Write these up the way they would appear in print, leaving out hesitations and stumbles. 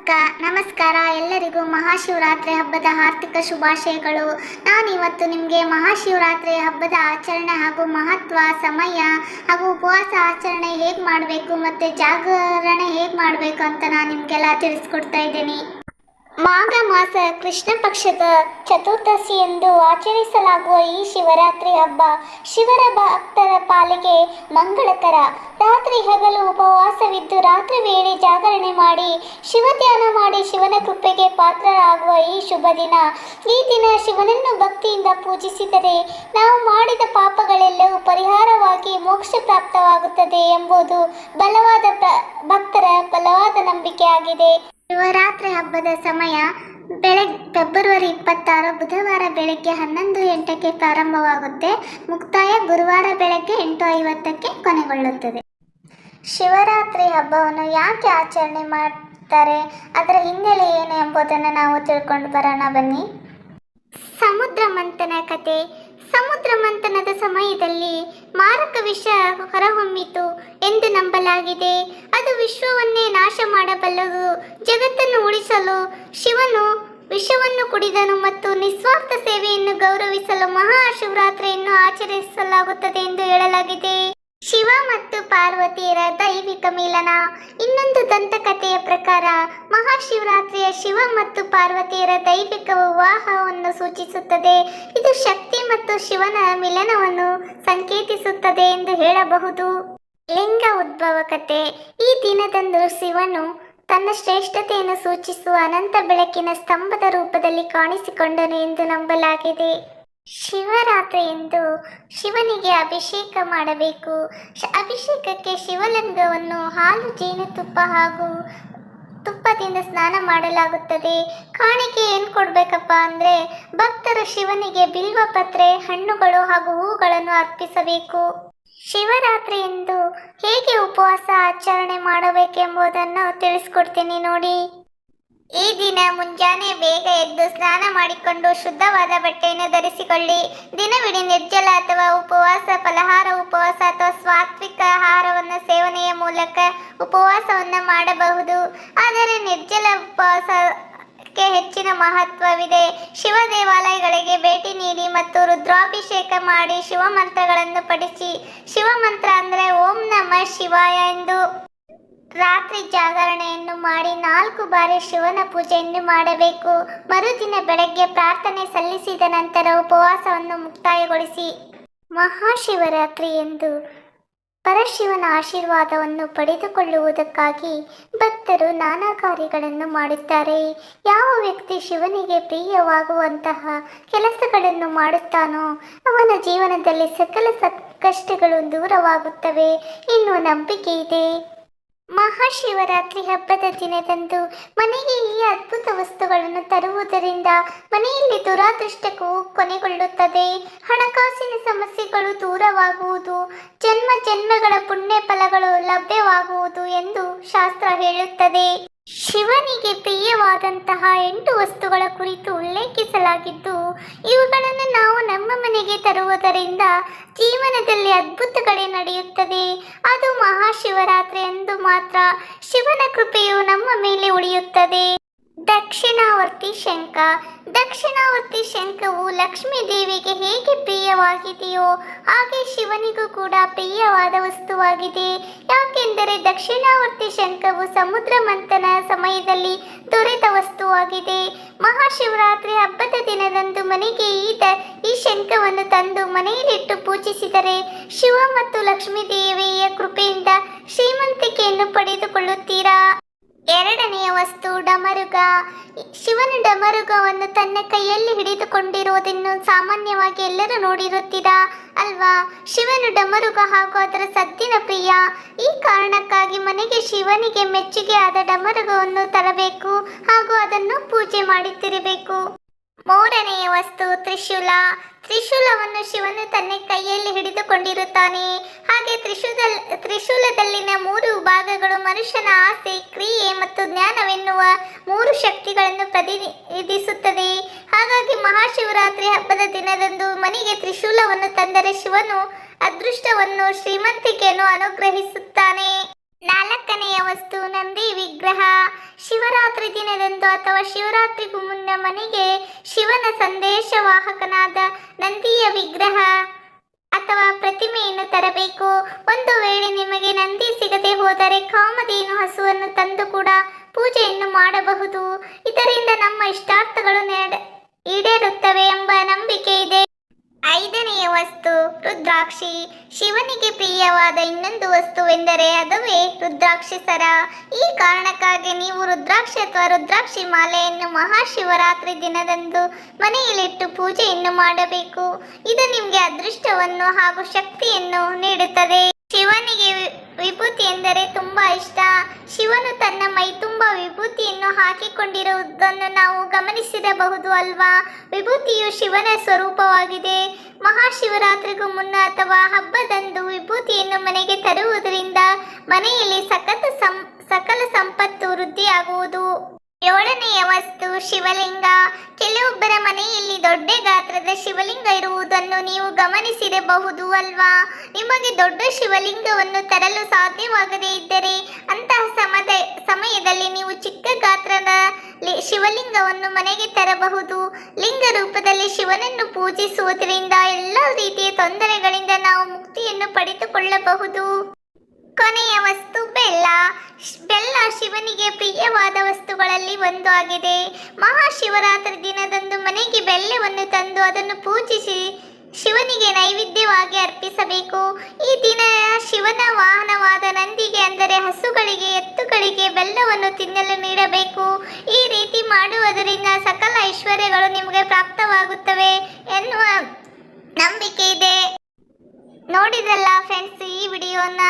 ನಮಸ್ಕಾರ, ಎಲ್ಲರಿಗೂ ಮಹಾಶಿವರಾತ್ರಿ ಹಬ್ಬದ ಆರ್ಥಿಕ ಶುಭಾಶಯಗಳು. ನಾನಿವತ್ತು ನಿಮಗೆ ಮಹಾಶಿವರಾತ್ರಿ ಹಬ್ಬದ ಆಚರಣೆ ಹಾಗೂ ಮಹತ್ವ, ಸಮಯ ಹಾಗೂ ಉಪವಾಸ ಆಚರಣೆ ಹೇಗೆ ಮಾಡಬೇಕು ಮತ್ತು ಜಾಗರಣೆ ಹೇಗೆ ಮಾಡಬೇಕು ಅಂತ ನಾನು ನಿಮಗೆಲ್ಲ ತಿಳಿಸ್ಕೊಡ್ತಾ ಇದ್ದೀನಿ. ಮಾಘ ಮಾಸ ಕೃಷ್ಣ ಪಕ್ಷದ ಚತುರ್ದಶಿ ಎಂದು ಆಚರಿಸಲಾಗುವ ಈ ಶಿವರಾತ್ರಿ ಹಬ್ಬ ಶಿವರ ಭಕ್ತರ ಪಾಲಿಗೆ ಮಂಗಳಕರ. ರಾತ್ರಿ ಹಗಲು ಉಪವಾಸವಿದ್ದು ರಾತ್ರಿ ವೇಳೆ ಜಾಗರಣೆ ಮಾಡಿ ಶಿವ ಧ್ಯಾನ ಮಾಡಿ ಶಿವನ ಕೃಪೆಗೆ ಪಾತ್ರರಾಗುವ ಈ ಶುಭ ದಿನ. ಈ ದಿನ ಶಿವನನ್ನು ಭಕ್ತಿಯಿಂದ ಪೂಜಿಸಿದರೆ ನಾವು ಮಾಡಿದ ಪಾಪಗಳೆಲ್ಲವೂ ಪರಿಹಾರವಾಗಿ ಮೋಕ್ಷ ಪ್ರಾಪ್ತವಾಗುತ್ತದೆ ಎಂಬುದು ಭಕ್ತರ ಬಲವಾದ ನಂಬಿಕೆಯಾಗಿದೆ. ಶಿವರಾತ್ರಿ ಹಬ್ಬದ ಸಮಯ ಫೆಬ್ರವರಿ 26 ಬುಧವಾರ ಬೆಳಗ್ಗೆ 11:08ಕ್ಕೆ ಪ್ರಾರಂಭವಾಗುತ್ತೆ. ಮುಕ್ತಾಯ ಗುರುವಾರ ಬೆಳಗ್ಗೆ 8:50ಕ್ಕೆ ಕೊನೆಗೊಳ್ಳುತ್ತದೆ. ಶಿವರಾತ್ರಿ ಹಬ್ಬವನ್ನು ಯಾಕೆ ಆಚರಣೆ ಮಾಡ್ತಾರೆ, ಅದರ ಹಿನ್ನೆಲೆ ಏನು ಎಂಬುದನ್ನು ನಾವು ತಿಳ್ಕೊಂಡು ಬರೋಣ ಬನ್ನಿ. ಸಮುದ್ರ ಮಂಥನ ಕತೆ. ಸಮುದ್ರ ಮಂಥನದ ಸಮಯದಲ್ಲಿ ಮಾರಕ ವಿಷ ಹೊರಹೊಮ್ಮಿತು ಎಂದು ನಂಬಲಾಗಿದೆ. ಅದು ವಿಶ್ವವನ್ನೇ ನಾಶ ಮಾಡಬಲ್ಲದು. ಜಗತ್ತನ್ನು ಉಳಿಸಲು ಶಿವನು ವಿಷವನ್ನು ಕುಡಿದನು ಮತ್ತು ನಿಸ್ವಾರ್ಥ ಸೇವೆಯನ್ನು ಗೌರವಿಸಲು ಮಹಾಶಿವರಾತ್ರಿಯನ್ನು ಆಚರಿಸಲಾಗುತ್ತದೆ ಎಂದು ಹೇಳಲಾಗಿದೆ. ಶಿವ ಮತ್ತು ಪಾರ್ವತಿಯರ ದೈವಿಕ ಮಿಲನ. ಇನ್ನೊಂದು ದಂತಕಥೆಯ ಪ್ರಕಾರ ಮಹಾಶಿವರಾತ್ರಿಯ ಶಿವ ಮತ್ತು ಪಾರ್ವತಿಯರ ದೈವಿಕ ವಿವಾಹವನ್ನು ಸೂಚಿಸುತ್ತದೆ. ಇದು ಶಕ್ತಿ ಮತ್ತು ಶಿವನ ಮಿಲನವನ್ನು ಸಂಕೇತಿಸುತ್ತದೆ ಎಂದು ಹೇಳಬಹುದು. ಲಿಂಗ ಉದ್ಭವ ಕಥೆ. ಈ ದಿನದಂದು ಶಿವನು ತನ್ನ ಶ್ರೇಷ್ಠತೆಯನ್ನು ಸೂಚಿಸುವ ಅನಂತ ಬೆಳಕಿನ ಸ್ತಂಭದ ರೂಪದಲ್ಲಿ ಕಾಣಿಸಿಕೊಂಡನು ಎಂದು ನಂಬಲಾಗಿದೆ. ಶಿವರಾತ್ರಿ ಎಂದು ಶಿವನಿಗೆ ಅಭಿಷೇಕ ಮಾಡಬೇಕು. ಅಭಿಷೇಕಕ್ಕೆ ಶಿವಲಿಂಗವನ್ನು ಹಾಲು, ಜೇನುತುಪ್ಪ ಹಾಗೂ ತುಪ್ಪದಿಂದ ಸ್ನಾನ ಮಾಡಲಾಗುತ್ತದೆ. ಕಾಣಿಕೆ ಏನು ಕೊಡಬೇಕಪ್ಪ ಅಂದರೆ ಭಕ್ತರು ಶಿವನಿಗೆ ಬಿಲ್ವ ಪತ್ರೆ, ಹಣ್ಣುಗಳು ಹಾಗೂ ಹೂಗಳನ್ನು ಅರ್ಪಿಸಬೇಕು. ಶಿವರಾತ್ರಿ ಎಂದು ಹೇಗೆ ಉಪವಾಸ ಆಚರಣೆ ಮಾಡಬೇಕೆಂಬುದನ್ನು ತಿಳಿಸ್ಕೊಡ್ತೀನಿ ನೋಡಿ. ಈ ದಿನ ಮುಂಜಾನೆ ಬೇಗ ಎದ್ದು ಸ್ನಾನ ಮಾಡಿಕೊಂಡು ಶುದ್ಧವಾದ ಬಟ್ಟೆಯನ್ನು ಧರಿಸಿಕೊಳ್ಳಿ. ದಿನವಿಡೀ ನಿರ್ಜಲ ಅಥವಾ ಉಪವಾಸ ಫಲಹಾರ ಉಪವಾಸ ಅಥವಾ ಸಾತ್ವಿಕ ಆಹಾರವನ್ನು ಸೇವನೆಯ ಮೂಲಕ ಉಪವಾಸವನ್ನು ಮಾಡಬಹುದು. ಆದರೆ ನಿರ್ಜಲ ಉಪವಾಸಕ್ಕೆ ಹೆಚ್ಚಿನ ಮಹತ್ವವಿದೆ. ಶಿವ ದೇವಾಲಯಗಳಿಗೆ ಭೇಟಿ ನೀಡಿ ಮತ್ತು ರುದ್ರಾಭಿಷೇಕ ಮಾಡಿ ಶಿವ ಮಂತ್ರಗಳನ್ನು ಪಠಿಸಿ. ಶಿವ ಮಂತ್ರ ಅಂದರೆ ಓಂ ನಮಃ ಶಿವಾಯ ಎಂದು. ರಾತ್ರಿ ಜಾಗರಣೆಯನ್ನು ಮಾಡಿ 4 ಬಾರಿ ಶಿವನ ಪೂಜೆಯನ್ನು ಮಾಡಬೇಕು. ಮರುದಿನ ಬೆಳಗ್ಗೆ ಪ್ರಾರ್ಥನೆ ಸಲ್ಲಿಸಿದ ನಂತರ ಉಪವಾಸವನ್ನು ಮುಕ್ತಾಯಗೊಳಿಸಿ. ಮಹಾಶಿವರಾತ್ರಿ ಎಂದು ಪರಶಿವನ ಆಶೀರ್ವಾದವನ್ನು ಪಡೆದುಕೊಳ್ಳುವುದಕ್ಕಾಗಿ ಭಕ್ತರು ನಾನಾ ಕಾರ್ಯಗಳನ್ನು ಮಾಡುತ್ತಾರೆ. ಯಾವ ವ್ಯಕ್ತಿ ಶಿವನಿಗೆ ಪ್ರಿಯವಾಗುವಂತಹ ಕೆಲಸಗಳನ್ನು ಮಾಡುತ್ತಾನೋ ಅವನ ಜೀವನದಲ್ಲಿ ಸಕಲ ಕಷ್ಟಗಳು ದೂರವಾಗುತ್ತವೆ ಎನ್ನುವ ನಂಬಿಕೆ ಇದೆ. ಮಹಾಶಿವರಾತ್ರಿ ಹಬ್ಬದ ದಿನದಂದು ಮನೆಗೆ ಈ ಅದ್ಭುತ ವಸ್ತುಗಳನ್ನು ತರುವುದರಿಂದ ಮನೆಯಲ್ಲಿ ದುರಾದೃಷ್ಟಕ್ಕೂ ಕೊನೆಗೊಳ್ಳುತ್ತದೆ. ಹಣಕಾಸಿನ ಸಮಸ್ಯೆಗಳು ದೂರವಾಗುವುದು, ಜನ್ಮಗಳ ಪುಣ್ಯ ಫಲಗಳು ಲಭ್ಯವಾಗುವುದು ಎಂದು ಶಾಸ್ತ್ರ ಹೇಳುತ್ತದೆ. ಶಿವನಿಗೆ ಪ್ರಿಯವಾದಂತಹ 8 ವಸ್ತುಗಳ ಕುರಿತು ಉಲ್ಲೇಖಿಸಲಾಗಿದ್ದು, ಇವುಗಳನ್ನು ನಾವು ನಮ್ಮ ಮನೆಗೆ ತರುವುದರಿಂದ ಜೀವನದಲ್ಲಿ ಅದ್ಭುತಗಳೇ ನಡೆಯುತ್ತದೆ. ಅದು ಮಹಾಶಿವರಾತ್ರಿ ಎಂದು ಮಾತ್ರ ಶಿವನ ಕೃಪೆಯು ನಮ್ಮ ಮೇಲೆ ಉಳಿಯುತ್ತದೆ. ದಕ್ಷಿಣಾವರ್ತಿ ಶಂಖ. ದಕ್ಷಿಣಾವರ್ತಿ ಶಂಖವು ಲಕ್ಷ್ಮೀ ದೇವಿಗೆ ಹೇಗೆ ಪ್ರಿಯವಾಗಿದೆಯೋ ಹಾಗೆ ಶಿವನಿಗೂ ಕೂಡ ಪ್ರಿಯವಾದ ವಸ್ತುವಾಗಿದೆ. ಯಾಕೆಂದರೆ ದಕ್ಷಿಣಾವರ್ತಿ ಶಂಖವು ಸಮುದ್ರ ಮಂಥನ ಸಮಯದಲ್ಲಿ ದೊರೆತ ವಸ್ತುವಾಗಿದೆ. ಮಹಾಶಿವರಾತ್ರಿ ಹಬ್ಬದ ದಿನದಂದು ಮನೆಗೆ ಈ ಶಂಖವನ್ನು ತಂದು ಮನೆಯಲ್ಲಿಟ್ಟು ಪೂಜಿಸಿದರೆ ಶಿವ ಮತ್ತು ಲಕ್ಷ್ಮೀ ದೇವಿಯ ಕೃಪೆಯಿಂದ ಶ್ರೀಮಂತಿಕೆಯನ್ನು ಪಡೆದುಕೊಳ್ಳುತ್ತೀರಾ. ಎರಡನೆಯ ವಸ್ತು ಡಮರುಗ. ಶಿವನ ಡಮರುಗವನ್ನು ತನ್ನ ಕೈಯಲ್ಲಿ ಹಿಡಿದುಕೊಂಡಿರುವುದನ್ನು ಸಾಮಾನ್ಯವಾಗಿ ಎಲ್ಲರೂ ನೋಡಿರುತ್ತೀರಾ ಅಲ್ವಾ. ಶಿವನು ಡಮರುಗ ಹಾಗೂ ಅದರ ಸದ್ದಿನ ಪ್ರಿಯ. ಈ ಕಾರಣಕ್ಕಾಗಿ ಮನೆಗೆ ಶಿವನಿಗೆ ಮೆಚ್ಚುಗೆ ಆದ ಡಮರುಗವನ್ನು ತರಬೇಕು ಹಾಗೂ ಅದನ್ನು ಪೂಜೆ ಮಾಡುತ್ತಿರಬೇಕು. ಮೂರನೆಯ ವಸ್ತು ತ್ರಿಶೂಲ. ತ್ರಿಶೂಲವನ್ನು ಶಿವನು ತನ್ನ ಕೈಯಲ್ಲಿ ಹಿಡಿದುಕೊಂಡಿರುತ್ತಾನೆ. ಹಾಗೆ ತ್ರಿಶೂಲದಲ್ಲಿನ 3 ಭಾಗಗಳು ಮನುಷ್ಯನ ಆಸೆ, ಕ್ರಿಯೆ ಮತ್ತು ಜ್ಞಾನವೆನ್ನುವ 3 ಶಕ್ತಿಗಳನ್ನು ಪ್ರತಿನಿಧಿಸುತ್ತದೆ. ಹಾಗಾಗಿ ಮಹಾಶಿವರಾತ್ರಿ ಹಬ್ಬದ ದಿನದಂದು ಮನೆಗೆ ತ್ರಿಶೂಲವನ್ನು ತಂದರೆ ಶಿವನು ಅದೃಷ್ಟವನ್ನು, ಶ್ರೀಮಂತಿಕೆಯನ್ನು ಅನುಗ್ರಹಿಸುತ್ತಾನೆ. ನಾಲ್ಕನೆಯ ವಸ್ತು ನಂದಿ ವಿಗ್ರಹ. ಶಿವರಾತ್ರಿ ದಿನದಂದು ಅಥವಾ ಶಿವರಾತ್ರಿಗೂ ಮುನ್ನ ಮನೆಗೆ ಶಿವನ ಸಂದೇಶವಾಹಕನಾದ ನಂದಿಯ ವಿಗ್ರಹ ಅಥವಾ ಪ್ರತಿಮೆಯನ್ನು ತರಬೇಕು. ಒಂದು ವೇಳೆ ನಿಮಗೆ ನಂದಿ ಸಿಗದೆ ಹೋದರೆ ಕಾಮಧೇನು ಹಸುವನ್ನು ತಂದು ಕೂಡ ಪೂಜೆಯನ್ನು ಮಾಡಬಹುದು. ಇದರಿಂದ ನಮ್ಮ ಇಷ್ಟಾರ್ಥಗಳು ಈಡೇರುತ್ತವೆ ಎಂಬ ನಂಬಿಕೆ ಇದೆ. ಐದನೆಯ ವಸ್ತು ರುದ್ರಾಕ್ಷಿ. ಶಿವನಿಗೆ ಪ್ರಿಯವಾದ ಇನ್ನೊಂದು ವಸ್ತುವೆಂದರೆ ಅದುವೇ ರುದ್ರಾಕ್ಷಿ ಸರ. ಈ ಕಾರಣಕ್ಕಾಗಿ ನೀವು ರುದ್ರಾಕ್ಷಿ ಅಥವಾ ರುದ್ರಾಕ್ಷಿ ಮಾಲೆಯನ್ನು ಮಹಾಶಿವರಾತ್ರಿ ದಿನದಂದು ಮನೆಯಲ್ಲಿಟ್ಟು ಪೂಜೆಯನ್ನು ಮಾಡಬೇಕು. ಇದು ನಿಮಗೆ ಅದೃಷ್ಟವನ್ನು ಹಾಗೂ ಶಕ್ತಿಯನ್ನು ನೀಡುತ್ತದೆ. ಶಿವನಿಗೆ ವಿಭೂತಿ ಎಂದರೆ ತುಂಬಾ ಇಷ್ಟ. ಶಿವನು ತನ್ನ ಮೈ ತುಂಬ ವಿಭೂತಿಯನ್ನು ಹಾಕಿಕೊಂಡಿರುವುದನ್ನು ನಾವು ಗಮನಿಸಿರಬಹುದು ಅಲ್ವಾ. ವಿಭೂತಿಯು ಶಿವನ ಸ್ವರೂಪವಾಗಿದೆ. ಮಹಾಶಿವರಾತ್ರಿಗೂ ಮುನ್ನ ಅಥವಾ ಹಬ್ಬದಂದು ವಿಭೂತಿಯನ್ನು ಮನೆಗೆ ತರುವುದರಿಂದ ಮನೆಯಲ್ಲಿ ಸಕಲ ಸಂಪತ್ತು ವೃದ್ಧಿಯಾಗುವುದು. ಏಳನೆಯ ವಸ್ತು ಶಿವಲಿಂಗ. ಕೆಲವೊಬ್ಬರ ಮನೆಯಲ್ಲಿ ದೊಡ್ಡ ಗಾತ್ರದ ಶಿವಲಿಂಗ ಇರುವುದನ್ನು ನೀವು ಗಮನಿಸಿರಬಹುದು ಅಲ್ವಾ. ನಿಮಗೆ ದೊಡ್ಡ ಶಿವಲಿಂಗವನ್ನು ತರಲು ಸಾಧ್ಯವಾಗದೇ ಇದ್ದರೆ ಅಂತಹ ಸಮಯದಲ್ಲಿ ನೀವು ಚಿಕ್ಕ ಗಾತ್ರದ ಶಿವಲಿಂಗವನ್ನು ಮನೆಗೆ ತರಬಹುದು. ಲಿಂಗ ರೂಪದಲ್ಲಿ ಶಿವನನ್ನು ಪೂಜಿಸುವುದರಿಂದ ಎಲ್ಲ ರೀತಿಯ ತೊಂದರೆಗಳಿಂದ ನಾವು ಮುಕ್ತಿಯನ್ನು ಪಡೆದುಕೊಳ್ಳಬಹುದು. ಕೊನೆಯ ವಸ್ತು ಬೆಲ್ಲ. ಬೆಲ್ಲ ಶಿವನಿಗೆ ಪ್ರಿಯವಾದ ವಸ್ತುಗಳಲ್ಲಿ ಒಂದು ಆಗಿದೆ. ಮಹಾಶಿವರಾತ್ರಿ ದಿನದಂದು ಮನೆಗೆ ಬೆಲ್ಲವನ್ನು ತಂದು ಅದನ್ನು ಪೂಜಿಸಿ ಶಿವನಿಗೆ ನೈವೇದ್ಯವಾಗಿ ಅರ್ಪಿಸಬೇಕು. ಈ ದಿನ ಶಿವನ ವಾಹನವಾದ ನಂದಿಗೆ ಅಂದರೆ ಹಸುಗಳಿಗೆ, ಎತ್ತುಗಳಿಗೆ ಬೆಲ್ಲವನ್ನು ತಿನ್ನಲು ನೀಡಬೇಕು. ಈ ರೀತಿ ಮಾಡುವುದರಿಂದ ಸಕಲ ಐಶ್ವರ್ಯಗಳು ನಿಮಗೆ ಪ್ರಾಪ್ತವಾಗುತ್ತವೆ ಎನ್ನುವ ನಂಬಿಕೆ ಇದೆ. ನೋಡಿದ್ರಲ್ಲ ಫ್ರೆಂಡ್ಸ್, ಈ ವಿಡಿಯೋನ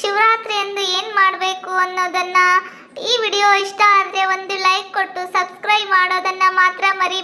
ಶಿವರಾತ್ರಿ ಎಂದು ಏನು ಮಾಡಬೇಕು ಅನ್ನೋದನ್ನ. ಈ ವಿಡಿಯೋ ಇಷ್ಟ ಆದರೆ ಒಂದು ಲೈಕ್ ಕೊಟ್ಟು ಸಬ್ಸ್ಕ್ರೈಬ್ ಮಾಡೋದನ್ನ ಮಾತ್ರ ಮರಿ